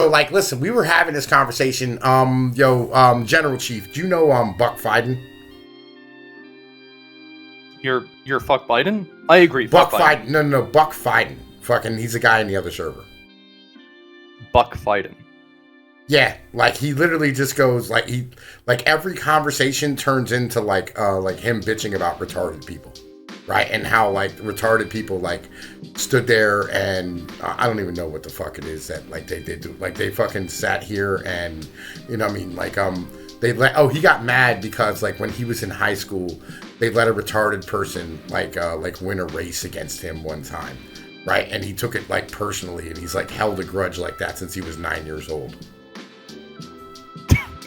like, listen, we were having this conversation. General Chief, do you know Buck Fiden? You're fuck Biden? I agree. Buck fuck Biden. No, Buck Fiden. Fucking, he's a guy in the other server. Buck Fiden. Yeah, like he literally just goes like every conversation turns into like him bitching about retarded people, right? And how like retarded people like stood there and I don't even know what the fuck it is that like they do, like they fucking sat here and you know what I mean like he got mad because like when he was in high school they let a retarded person like win a race against him one time, right? And he took it like personally and he's like held a grudge like that since he was 9 years old.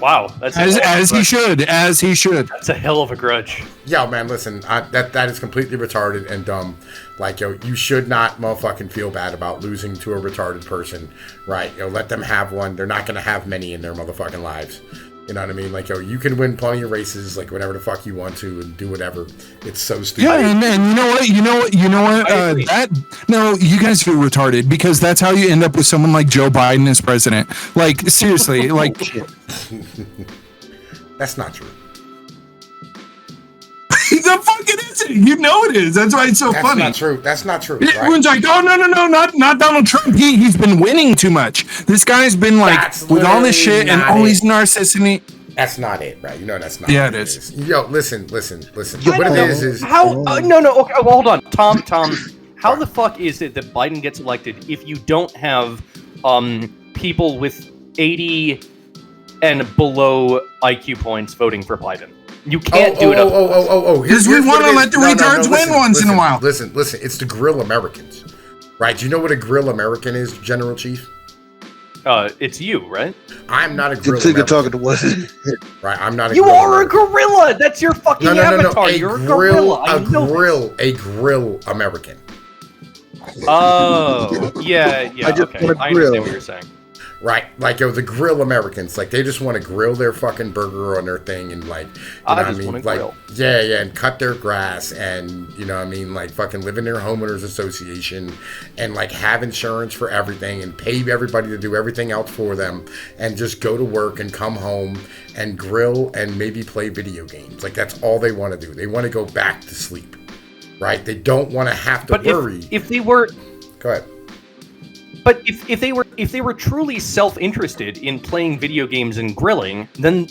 Wow, that's as he should. That's a hell of a grudge. Yo, man, listen, that is completely retarded and dumb. Like, yo, you should not motherfucking feel bad about losing to a retarded person, right? Yo, let them have one. They're not gonna have many in their motherfucking lives. You know what I mean? Like, yo, you can win plenty of races, like whenever the fuck you want to, and do whatever. It's so stupid. Yeah, and you know what? No, you guys are retarded because that's how you end up with someone like Joe Biden as president. Like, seriously, like. That's not true. The fuck it isn't. You know it is. That's why it's so funny. That's not true. Everyone's like, oh no, not Donald Trump. He's been winning too much. This guy's been like with all this shit and all these narcissistic. That's not it, right? You know that's not. Yeah, it is. Yo, listen. What it is how? No. Okay, well, hold on, Tom. How the fuck is it that Biden gets elected if you don't have people with 80 and below IQ points voting for Biden? You can't do it. Because we want to let the retards win once in a while. Listen. It's the grill Americans, right? Do you know what a grill American is, General Chief? It's you, right? I'm not a grill American. Talking to what? Right, I'm not a You grill are American. a gorilla! That's your fucking avatar! You're a gorilla! A grill American. Oh, yeah, I just okay. want to I grill. understand what you're saying. Right, like yo, the grill Americans, like they just want to grill their fucking burger on their thing and like, you know what I mean, like grill. yeah, and cut their grass and you know what I mean, like fucking live in their homeowners association and like have insurance for everything and pay everybody to do everything else for them and just go to work and come home and grill and maybe play video games. Like that's all they want to do. They want to go back to sleep, right? They don't want to have to worry. If they were, go ahead. But if they were truly self-interested in playing video games and grilling, then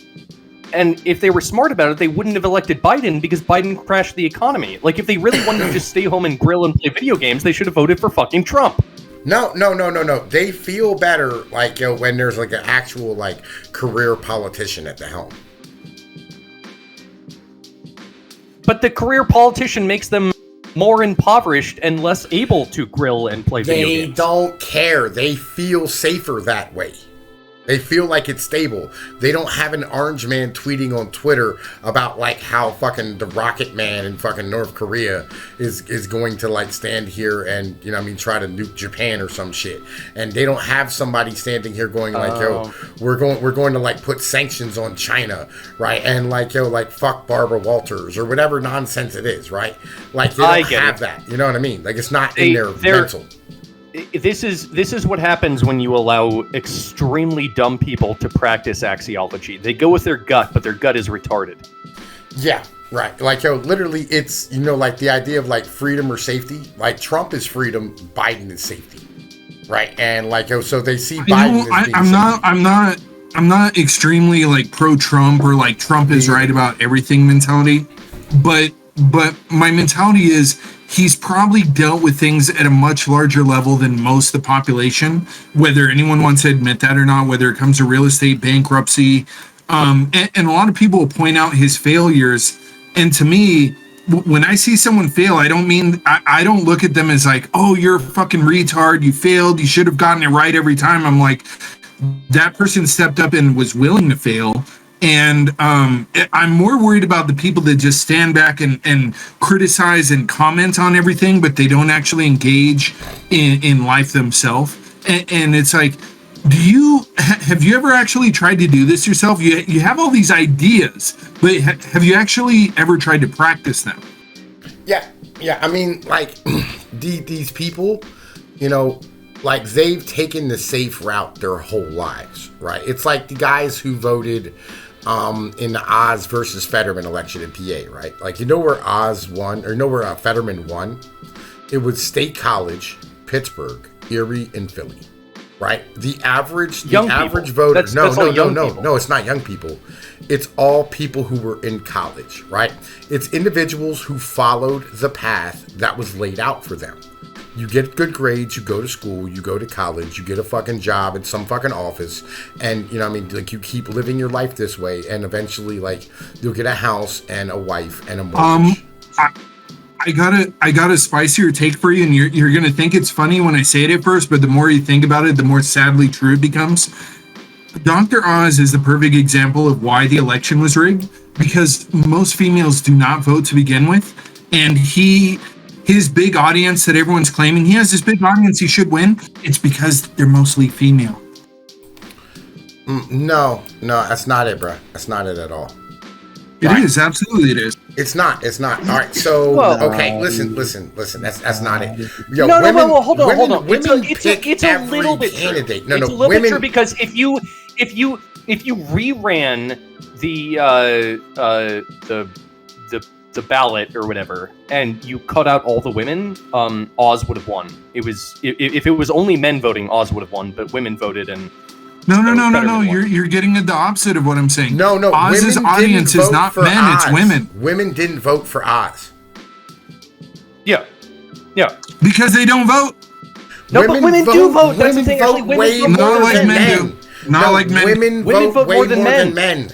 and if they were smart about it, they wouldn't have elected Biden because Biden crashed the economy. Like if they really wanted to just stay home and grill and play video games, they should have voted for fucking Trump. No. They feel better like when there's like an actual like career politician at the helm. But the career politician makes them more impoverished and less able to grill and play video games. They don't care. They feel safer that way. They feel like it's stable. They don't have an orange man tweeting on Twitter about like how fucking the Rocket Man in fucking North Korea is going to like stand here and you know what I mean try to nuke Japan or some shit. And they don't have somebody standing here going like yo, we're going to like put sanctions on China, right? And like yo, like fuck Barbara Walters or whatever nonsense it is, right? Like they don't have that. You know what I mean? Like it's not in their mental. This is what happens when you allow extremely dumb people to practice axiology. They go with their gut, but their gut is retarded. Yeah, right. Like, yo, literally, it's, you know, like the idea of like freedom or safety. Like Trump is freedom, Biden is safety, right? And like, yo, so they see Biden as being I'm not extremely like pro-Trump or like Trump is right about everything mentality, but my mentality is he's probably dealt with things at a much larger level than most of the population, whether anyone wants to admit that or not, whether it comes to real estate, bankruptcy. And a lot of people point out his failures. And to me, when I see someone fail, I don't look at them as like, oh, you're a fucking retard. You failed. You should have gotten it right every time. I'm like, that person stepped up and was willing to fail. And I'm more worried about the people that just stand back and criticize and comment on everything, but they don't actually engage in life themselves. And it's like, have you ever actually tried to do this yourself? You have all these ideas, but have you actually ever tried to practice them? Yeah. I mean, like these people, you know, like they've taken the safe route their whole lives, right? It's like the guys who voted in the Oz versus Fetterman election in PA, right? Like, you know where Oz won, or know where Fetterman won? It was State College, Pittsburgh, Erie, and Philly, right? The average voter. No, it's not young people. It's all people who were in college, right? It's individuals who followed the path that was laid out for them. You get good grades, you go to school, you go to college, you get a fucking job in some fucking office, and, you know what I mean, like, you keep living your life this way, and eventually, like, you'll get a house and a wife and a mortgage. I got a spicier take for you, and you're gonna think it's funny when I say it at first, but the more you think about it, the more sadly true it becomes. Dr. Oz is the perfect example of why the election was rigged, because most females do not vote to begin with, and his big audience that everyone's claiming he has this big audience he should win, it's because they're mostly female. No, that's not it, bro. That's not it at all. It is, absolutely it is. It's not. All right, so okay, listen. That's not it. Yo, no, hold on. Women it's a little bit candidate. True. It's a little bit true, because if you reran the ballot or whatever, and you cut out all the women, Oz would have won. It was if it was only men voting, Oz would have won, but women voted and. No. You're getting at the opposite of what I'm saying. No. Oz's audience is not men, Oz. it's women. Women didn't vote for Oz. Yeah. Because they don't vote. No, but women do vote. That's the thing. Actually, women vote not like men do. Not like men. Women vote way more than men.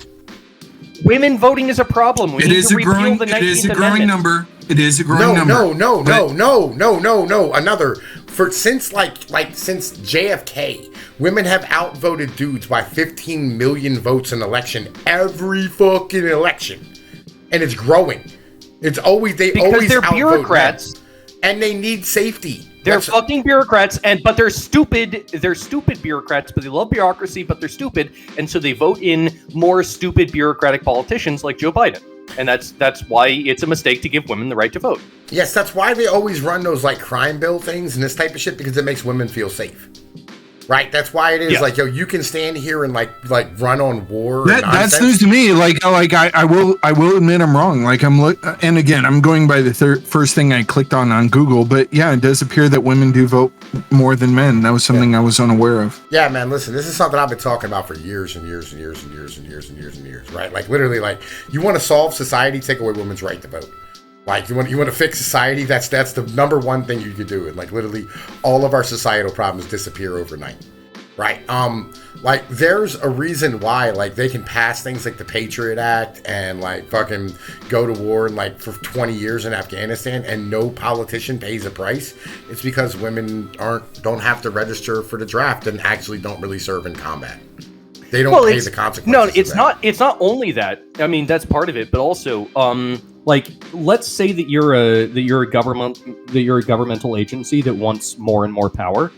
Women voting is a problem. It is a growing number. It is a growing number. No. Since JFK, women have outvoted dudes by 15 million votes in election every fucking election, and it's growing. It's always because they're bureaucrats, and they need safety. They're fucking bureaucrats, but they're stupid. They're stupid bureaucrats, but they love bureaucracy, but they're stupid, and so they vote in more stupid bureaucratic politicians like Joe Biden. And that's why it's a mistake to give women the right to vote. Yes, that's why they always run those like crime bill things and this type of shit, because it makes women feel safe. Right? That's why it is like, yo, you can stand here and like run on war. That's news to me. I will admit I'm wrong. And again, I'm going by the first thing I clicked on Google, but yeah, it does appear that women do vote more than men. That was something I was unaware of. Yeah, man, listen, this is something I've been talking about for years and years and years and years and years and years and years, right? Like, literally, like, you want to solve society, take away women's right to vote. Like, you want to fix society, that's the number one thing you could do. And like, literally, all of our societal problems disappear overnight, right? Like, there's a reason why, like, they can pass things like the Patriot Act and like fucking go to war and like for 20 years in Afghanistan, and no politician pays a price. It's because women don't have to register for the draft and actually don't really serve in combat. They don't pay the consequences. No, it's not only that. I mean, that's part of it, but also, like, let's say that you're a governmental agency that wants more and more power.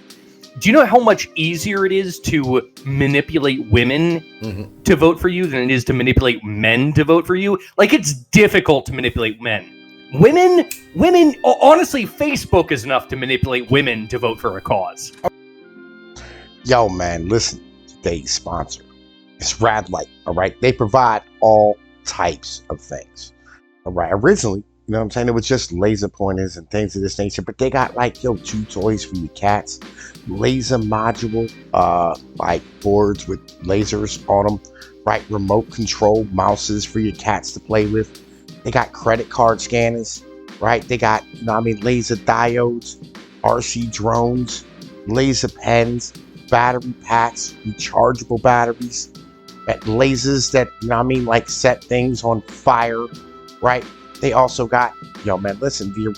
Do you know how much easier it is to manipulate women to vote for you than it is to manipulate men to vote for you? Like, it's difficult to manipulate men. Women, honestly, Facebook is enough to manipulate women to vote for a cause. Yo, man, listen. Today's sponsor. It's Radlight, all right? They provide all types of things, all right? Originally, you know what I'm saying, it was just laser pointers and things of this nature, but they got, like, chew toys for your cats, laser module, like, boards with lasers on them, right? Remote control mouses for your cats to play with. They got credit card scanners, right? They got, laser diodes, RC drones, laser pens, battery packs, rechargeable batteries, lasers that, like, set things on fire, right? They also got, the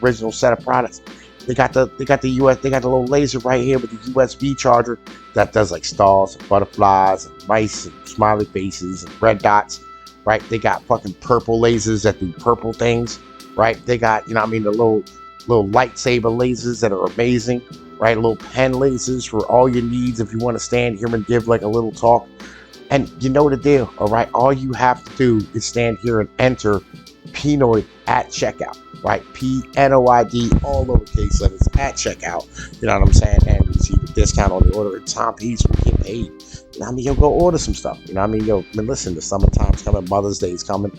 original set of products. They got the little laser right here with the USB charger that does like stars and butterflies and mice and smiley faces and red dots, right? They got fucking purple lasers that do purple things, right? They got, the little lightsaber lasers that are amazing, right? Little pen lasers for all your needs if you want to stand here and give like a little talk. And you know the deal, all right? All you have to do is stand here and enter Pnoid at checkout, right? Pnoid, all lowercase letters at checkout. You know what I'm saying? And receive a discount on the order. Tom Peace, we get paid. You know what I mean? Yo, go order some stuff. You know what I mean? Yo, man, listen, the summertime's coming, Mother's Day is coming.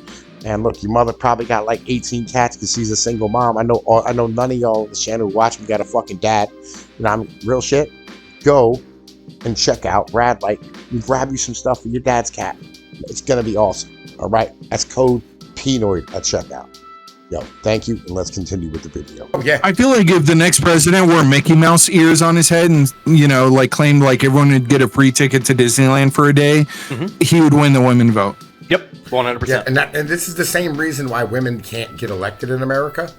And look, your mother probably got like 18 cats because she's a single mom. I know none of y'all on the channel who watch me got a fucking dad. You know, I'm real shit. Go and check out Rad Light and grab you some stuff for your dad's cat. It's gonna be awesome. All right, that's code Pnoid at checkout. Yo, thank you, and let's continue with the video. Oh yeah. I feel like if the next president wore Mickey Mouse ears on his head and, you know, like claimed like everyone would get a free ticket to Disneyland for a day, he would win the women vote. Yep, 100%. Yeah, and this is the same reason why women can't get elected in America,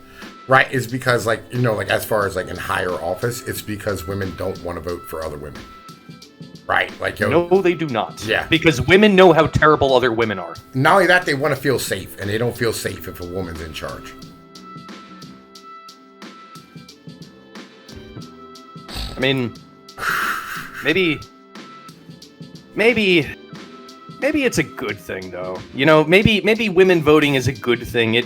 right? Is because, like, you know, like as far as like in higher office, it's because women don't want to vote for other women, right? Like, yo, No, they do not. Yeah. Because women know how terrible other women are. not only that, they want to feel safe, and they don't feel safe if a woman's in charge. I mean, maybe it's a good thing, though. You know, maybe women voting is a good thing.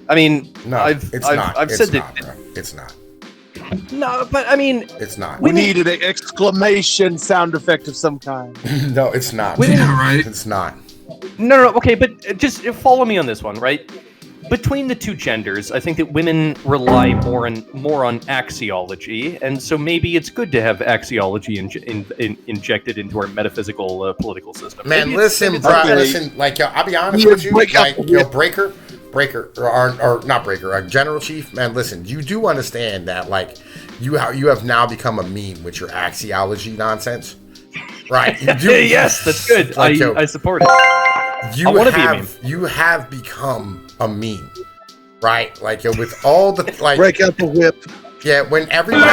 I mean, No, I've said that. bro. It's not. No, but I mean, It's not. We needed an exclamation sound effect of some kind. No, it's not. Yeah, right. It's not. no, okay, but just follow me on this one, right? Between the two genders, I think that women rely more on axiology, and so maybe it's good to have axiology injected into our metaphysical political system. Man, Maybe listen, bro. Listen, like, yo, I'll be honest with you. Like, yo, Breaker, or not Breaker, General Chief. Man, listen, you do understand that, like, you have now become a meme with your axiology nonsense, right? You do. Yes, that's good. Like, yo, I support it. You I wanna be a meme. You have become a meme, right? Like, yo, with all the like, Break out the whip. yeah, when everybody,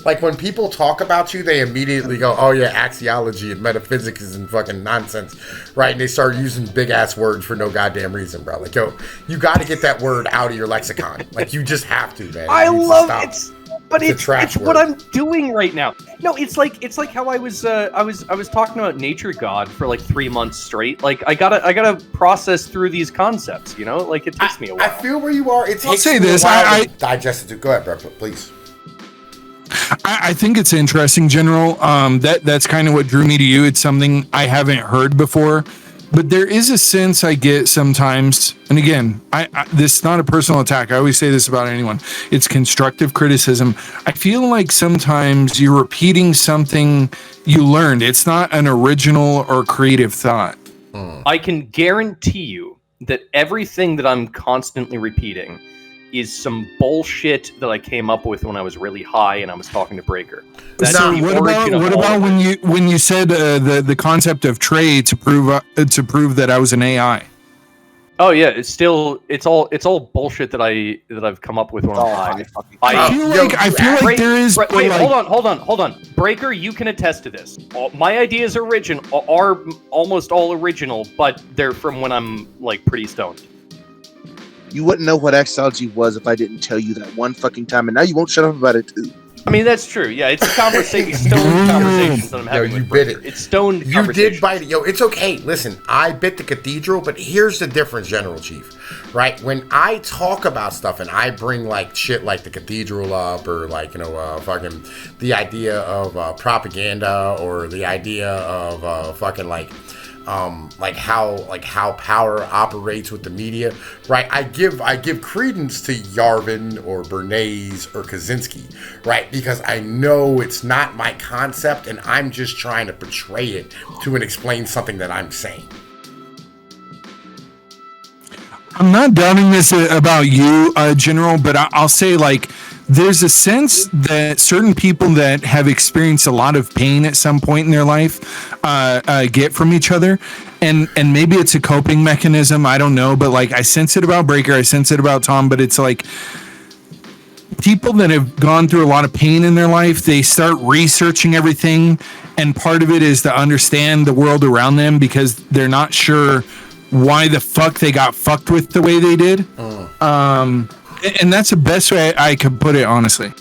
like, when people talk about you, they immediately go, "Oh yeah, axiology and metaphysics is fucking nonsense," right? And they start using big ass words for no goddamn reason, bro. Like, yo, you got to get that word out of your lexicon. Like, you just have to, man. I It needs to love stop. it. But It's a it's trash what word. I'm doing right now. No, it's like how I was talking about Nature God for like 3 months straight. Like I gotta process through these concepts, you know? Like it takes me a while. I feel where you are. It I'll takes say you this, a while I- to digest it. Go ahead, bro, please. I think it's interesting, General. That's kind of what drew me to you. It's something I haven't heard before, but there is a sense I get sometimes. And again, this is not a personal attack. I always say this about anyone. It's constructive criticism. I feel like sometimes you're repeating something you learned. It's not an original or creative thought. I can guarantee you that everything that I'm constantly repeating is some bullshit that I came up with when I was really high and I was talking to Breaker. That's So the what origin of all about of it. when you said the concept of Trey to prove that I was an AI? Oh yeah, it's all bullshit that I've come up with when I'm high. I feel like there is. Wait, like, hold on. Breaker, you can attest to this. My ideas are almost all original, but they're from when I'm like pretty stoned. You wouldn't know what axiology was if I didn't tell you that one fucking time, and now you won't shut up about it too. I mean, that's true. Yeah, it's a conversation, stoned conversations that I'm having you with bit Breaker. it. It's stoned You conversation. did bite it. Yo, it's okay. Listen, I bit the cathedral, but here's the difference, General Chief. Right? When I talk about stuff and I bring like shit like the cathedral up, or like, you know, fucking the idea of propaganda, or the idea of fucking like how power operates with the media, right? I give credence to Yarvin or Bernays or Kaczynski, right? Because I know it's not my concept, and I'm just trying to portray it to and explain something that I'm saying. I'm not doubting this about you, General, but I'll say, like, there's a sense that certain people that have experienced a lot of pain at some point in their life get from each other, and maybe it's a coping mechanism. I don't know, but like I sense it about Breaker, I sense it about Tom, but it's like people that have gone through a lot of pain in their life, they start researching everything, and part of it is to understand the world around them because they're not sure why the fuck they got fucked with the way they did. And that's the best way I could put it, honestly.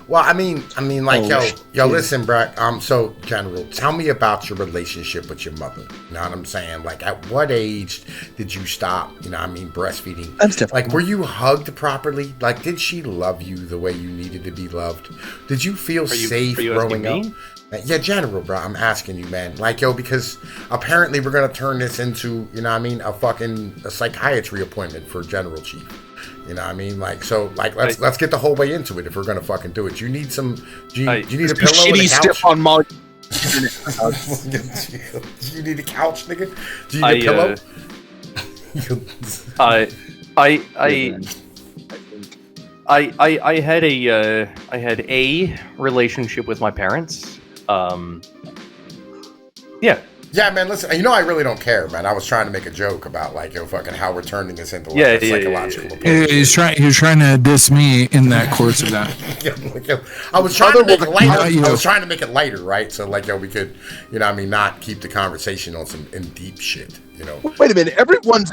Well, I mean, like, Oh, yo, listen, bro. So, General, tell me about your relationship with your mother. You know what I'm saying? Like, at what age did you stop? You know what I mean, breastfeeding. I'm Steph. Like, were you hugged properly? Like, did she love you the way you needed to be loved? Did you feel safe growing up? Yeah, General, bro. I'm asking you, man. Like, yo, because apparently we're gonna turn this into, you know what I mean, a psychiatry appointment for General Chief. You know what I mean? Like, so, like, let's get the whole way into it if we're gonna fucking do it. You need some. Do you need a pillow and a couch? Stiff on Molly. Do you need a couch, nigga? Do you need a pillow? I had a relationship with my parents. Yeah. Yeah, man, listen, you know I really don't care, man. I was trying to make a joke about, like, yo, fucking how we're turning this into, like, a psychological approach. He's trying to diss me in that course of that. I was trying to make it lighter. I was trying to make it lighter, right? So, like, yo, we could, you know what I mean, not keep the conversation on some deep shit, you know? Wait a minute. Everyone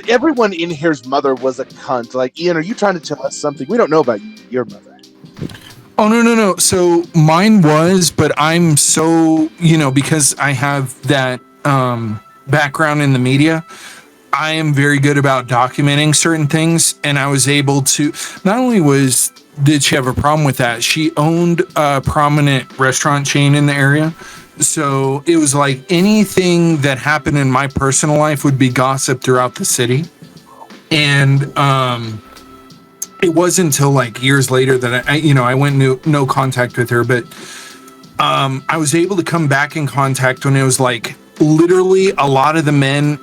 in here's mother was a cunt. Like, Ian, are you trying to tell us something we don't know about your mother? Oh, no. So mine was, but I'm so, because I have that background in the media, I am very good about documenting certain things. And I was able to, not only did she have a problem with that, she owned a prominent restaurant chain in the area. So it was like anything that happened in my personal life would be gossip throughout the city. And, it wasn't until like years later that I went no contact with her, but I was able to come back in contact when it was like literally a lot of the men.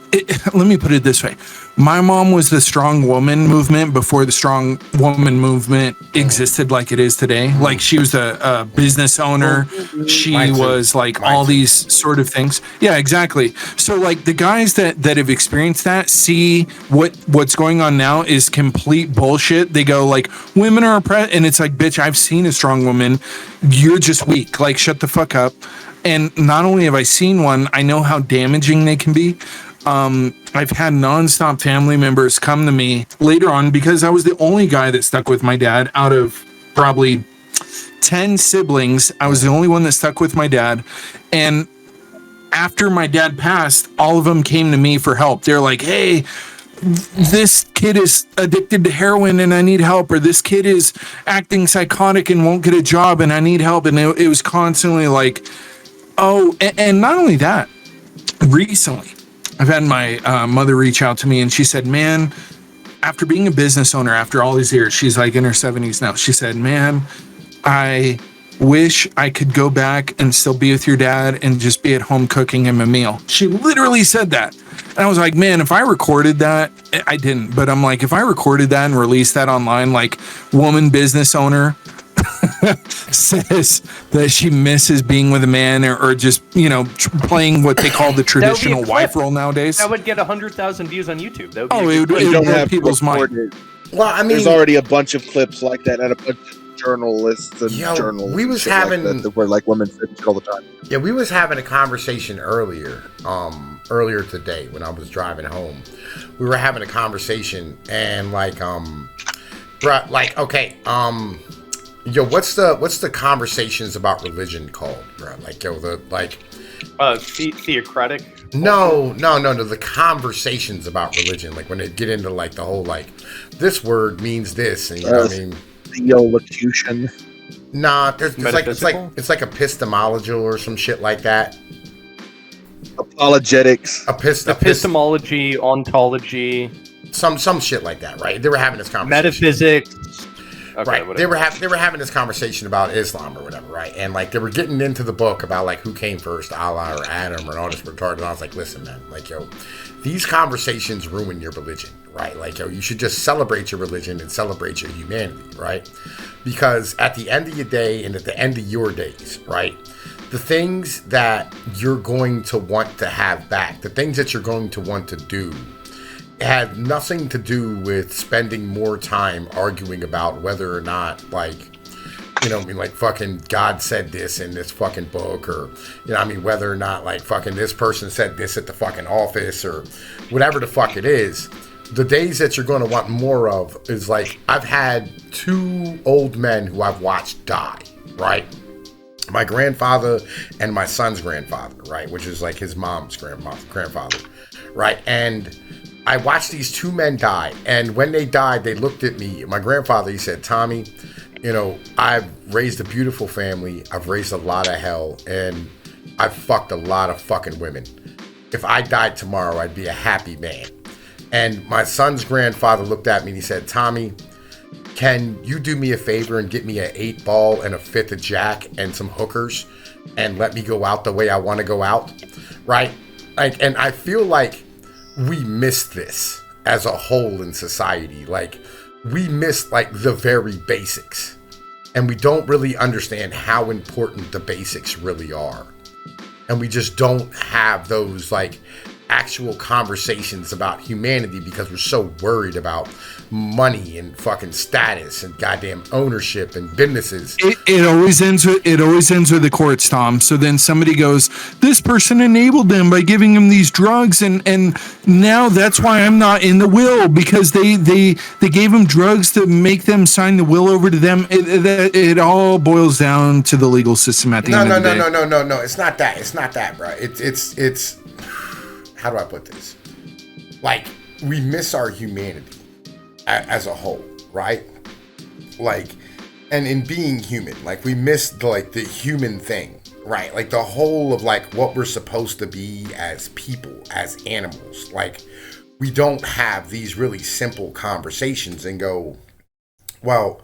Let me put it this way. My mom was the strong woman movement before the strong woman movement existed like it is today. Like she was a business owner. She was like all these sort of things. Yeah, exactly. So like the guys that have experienced that see what's going on now is complete bullshit. They go like women are oppressed, and it's like, bitch, I've seen a strong woman. You're just weak. Like shut the fuck up. And not only have I seen one, I know how damaging they can be. I've had nonstop family members come to me later on because I was the only guy that stuck with my dad out of probably 10 siblings. I was the only one that stuck with my dad. And after my dad passed, all of them came to me for help. They're like, hey, this kid is addicted to heroin and I need help, or this kid is acting psychotic and won't get a job and I need help. And it was constantly like, oh, and not only that, recently, I've had my mother reach out to me and she said, man, after being a business owner after all these years, she's like in her 70s now. She said, man, I wish I could go back and still be with your dad and just be at home cooking him a meal. She literally said that. And I was like, man, if I recorded that, I didn't, but I'm like, if I recorded that and released that online, like woman business owner says that she misses being with a man or just, playing what they call the traditional wife role nowadays. That would get 100,000 views on YouTube. That would it would blow people's mind. Well, I mean, there's already a bunch of clips like that and a bunch of journalists and journalists. We was having like that where like women fit all the time. Yeah, we was having a conversation earlier today when I was driving home. We were having a conversation and yo, what's the conversations about religion called, bro? Like, yo, theocratic. No, the conversations about religion, like when they get into like the whole like this word means this, and you know what I mean? Theolocution. Nah, there's like it's like epistemology or some shit like that. Apologetics. Epistemology, ontology. Some shit like that, right? They were having this conversation. Metaphysics. Okay, right, whatever. they were having this conversation about Islam or whatever, right? And like they were getting into the book about like who came first, Allah or Adam or all this retarded. And I was like, listen, man, like yo, these conversations ruin your religion, right? Like yo, you should just celebrate your religion and celebrate your humanity, right? Because at the end of your day and at the end of your days, right? The things that you're going to want to have back, the things that you're going to want to do, had nothing to do with spending more time arguing about whether or not, like, like fucking God said this in this fucking book, or, whether or not, like, fucking this person said this at the fucking office, or whatever the fuck it is. The days that you're going to want more of is, like, I've had 2 old men who I've watched die, right? My grandfather and my son's grandfather, right? Which is like his mom's grandfather, right? And I watched these two men die. And when they died, they looked at me. My grandfather, he said, Tommy, you know, I've raised a beautiful family. I've raised a lot of hell. And I've fucked a lot of fucking women. If I died tomorrow, I'd be a happy man. And my son's grandfather looked at me and he said, Tommy, can you do me a favor and get me an 8-ball and a 5th of jack and some hookers and let me go out the way I want to go out? Right? Like, and I feel like we miss this as a whole in society. Like, we miss like the very basics, and we don't really understand how important the basics really are. And we just don't have those like actual conversations about humanity because we're so worried about money and fucking status and goddamn ownership and businesses. It always ends with the courts, Tom. So then somebody goes, this person enabled them by giving them these drugs, and now that's why I'm not in the will, because they gave them drugs to make them sign the will over to them. It all boils down to the legal system at the end of the day. No. It's not that, bro. It's how do I put this? Like, we miss our humanity as a whole, right? Like, and in being human, like, we miss the human thing, right? Like, the whole of like what we're supposed to be as people, as animals. Like, we don't have these really simple conversations and go, well,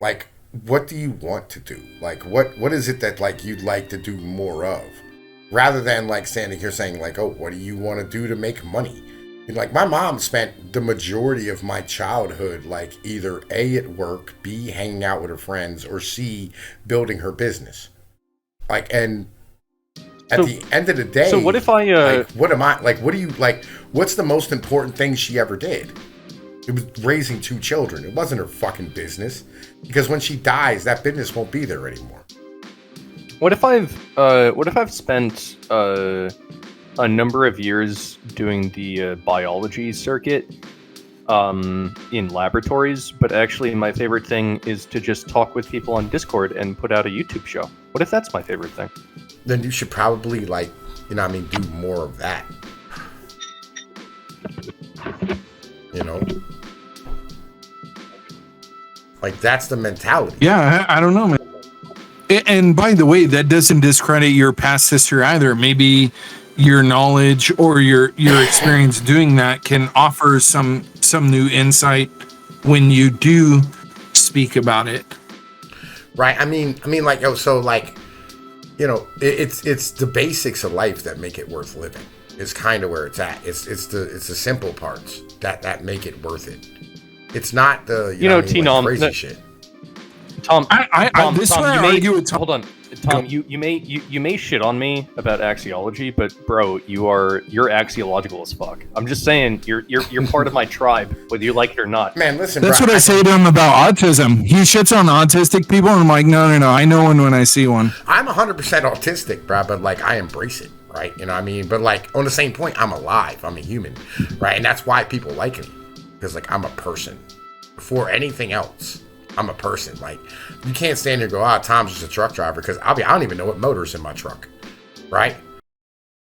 like, what do you want to do? Like, what is it that like you'd like to do more of? Rather than like standing here saying like, oh, what do you want to do to make money? And like, my mom spent the majority of my childhood like either A, at work, B, hanging out with her friends, or C, building her business. Like, and at the end of the day, so what if I like, what am I like? What do you like? What's the most important thing she ever did? It was raising 2 children. It wasn't her fucking business, because when she dies, that business won't be there anymore. What if I've spent a number of years doing the biology circuit in laboratories, but actually my favorite thing is to just talk with people on Discord and put out a YouTube show? What if that's my favorite thing? Then you should probably like, you know what I mean, do more of that. You know? Like, that's the mentality. Yeah, I don't know, man. And by the way, that doesn't discredit your past history either. Maybe your knowledge or your experience doing that can offer some new insight when you do speak about it. Right. I mean, like, so like, you know, it's the basics of life that make it worth living. Is kind of where it's at. It's the simple parts that make it worth it. It's not the T-Nom, crazy shit. Tom, this Tom, you may argue with Tom. Hold on, Tom. You may shit on me about axiology, but bro, you're axiological as fuck. I'm just saying, you're part of my tribe, whether you like it or not. Man, listen. That's bro, what I say to him about autism. He shits on autistic people, and I'm like, no. I know one when I see one. I'm 100% autistic, bro, but like, I embrace it, right? You know what I mean? But like, on the same point, I'm alive. I'm a human, right? And that's why people like me, because like, I'm a person. Before anything else, I'm a person. Like, you can't stand here and go, Tom's just a truck driver, because I don't even know what motor's in my truck, right?